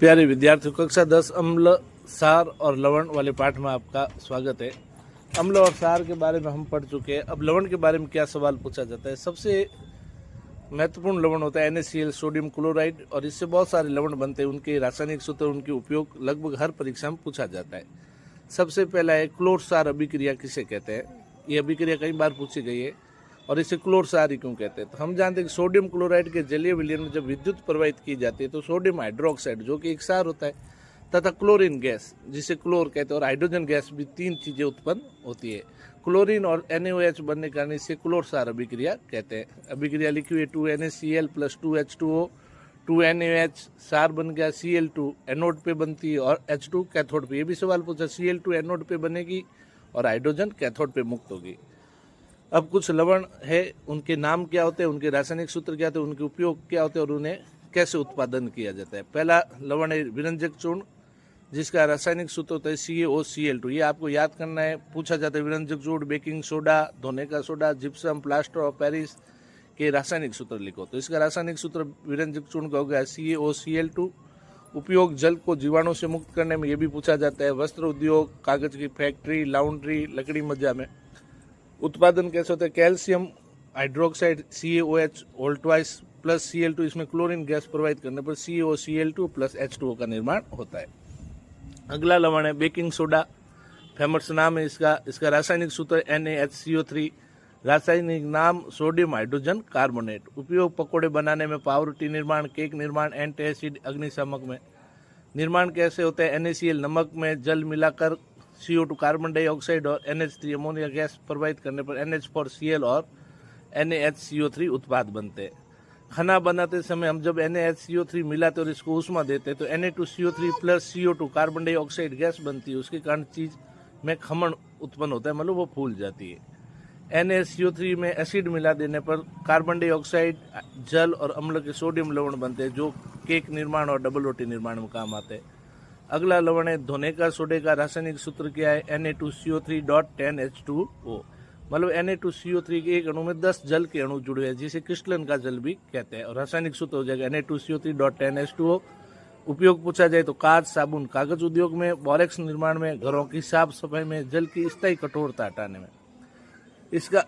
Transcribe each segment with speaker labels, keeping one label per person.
Speaker 1: प्यारे विद्यार्थियों, कक्षा 10 अम्ल, सार और लवण वाले पाठ में आपका स्वागत है। अम्ल और सार के बारे में हम पढ़ चुके हैं। अब लवण के बारे में क्या सवाल पूछा जाता है। सबसे महत्वपूर्ण लवण होता है NaCl, सोडियम क्लोराइड, और इससे बहुत सारे लवण बनते हैं। उनके रासायनिक सूत्र, उनके उपयोग लगभग हर परीक्षा में पूछा जाता है। सबसे पहला है क्लोर सार अभिक्रिया किसे कहते हैं। ये अभिक्रिया कई बार पूछी गई है और इसे क्लोर सार ही क्यों कहते हैं। तो हम जानते हैं कि सोडियम क्लोराइड के जलीय विलयन में जब विद्युत प्रवाहित की जाती है तो सोडियम हाइड्रोक्साइड, जो कि एक सार होता है, तथा क्लोरीन गैस, जिसे क्लोर कहते हैं, और हाइड्रोजन गैस भी, तीन चीजें उत्पन्न होती है। क्लोरीन और NaOH बनने के कारण इसे क्लोर सार अभिक्रिया कहते हैं। अभिक्रिया लिखी हुई 2NaCl + 2H2O, 2NaOH, सार बन गया Cl2, एनोड पे बनती है, और H2 कैथोड पे। ये भी सवाल पूछा, Cl2 एनोड पे बनेगी और हाइड्रोजन कैथोड पे मुक्त होगी। अब कुछ लवण है, उनके नाम क्या होते हैं, उनके रासायनिक सूत्र क्या होते हैं, उनके उपयोग क्या होते हैं और उन्हें कैसे उत्पादन किया जाता है। पहला लवण है विरंजक चूर्ण, जिसका रासायनिक सूत्र होता है CaOCl2। ये आपको याद करना है, पूछा जाता है। विरंजक चूर्ण, बेकिंग सोडा, धोने का soda, gypsum, plaster of Paris के रासायनिक सूत्र लिखो। तो इसका रासायनिक सूत्र विरंजक चूर्ण का हो गया CaOCl2। उपयोग जल को जीवाणु से मुक्त करने में, ये भी पूछा जाता है। वस्त्र उद्योग, कागज की फैक्ट्री, लाउंड्री, लकड़ी मज्जा में उत्पादन कैसे होता है। Calcium hydroxide CaOH whole twice plus Cl2, इसमें क्लोरीन गैस प्रवाहित करने पर CaOCl2 + H2O का निर्माण होता है। अगला लवण है बेकिंग सोडा, फेमस नाम है इसका। इसका रासायनिक सूत्र NaHCO3, रासायनिक नाम सोडियम हाइड्रोजन कार्बोनेट। उपयोग पकोड़े बनाने में, पावरोटी निर्माण, केक निर्माण, एंटासिड, अग्निशामक में। निर्माण कैसे होते हैं। NaCl नमक में जल मिलाकर CO2 कार्बन डाइऑक्साइड और NH3 अमोनिया गैस प्रवाहित करने पर NH4Cl और NaHCO3 उत्पाद बनते हैं। खाना बनाते समय हम जब NaHCO3 मिलाते और इसको ऊष्मा देते हैं तो Na2CO3 + CO2 carbon dioxide gas बनती है। उसके कारण चीज में खमण उत्पन्न होता है, मतलब वो फूल जाती है। NaCO3 में एसिड मिला देने पर कार्बन डाइऑक्साइड, जल और अम्ल के सोडियम लवण बनते हैं, जो केक निर्माण और डबल रोटी निर्माण में काम आते हैं। अगला लवण है धोने का सोडे का रासायनिक सूत्र क्या है। Na2CO3.10H2O, मतलब Na2CO3 के एक अणु में 10 जल के अणु जुड़े हैं, जिसे क्रिस्टलन का जल भी कहते हैं, और रासायनिक सूत्र हो जाएगा Na2CO3.10H2O। उपयोग पूछा जाए तो कांच, साबुन, कागज उद्योग में, बोरेक्स निर्माण में, घरों की साफ सफाई में, जल की स्थायी कठोरता हटाने में। इसका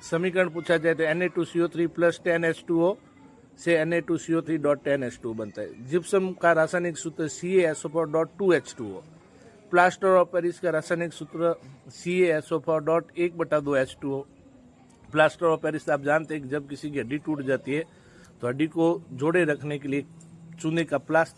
Speaker 1: समीकरण पूछा जाए तो Na2CO3 + 10H2O से Na2CO3.10H2O बनता है। जिप्सम का रासायनिक सूत्र CaSO4.2H2O। प्लास्टर ऑफ पेरिस का रासायनिक सूत्र CaSO4.1/2H2O। प्लास्टर ऑफ पेरिस आप जानते हैं कि जब किसी की हड्डी टूट जाती है तो हड्डी को जोड़े रखने के लिए चूने का प्लास्टर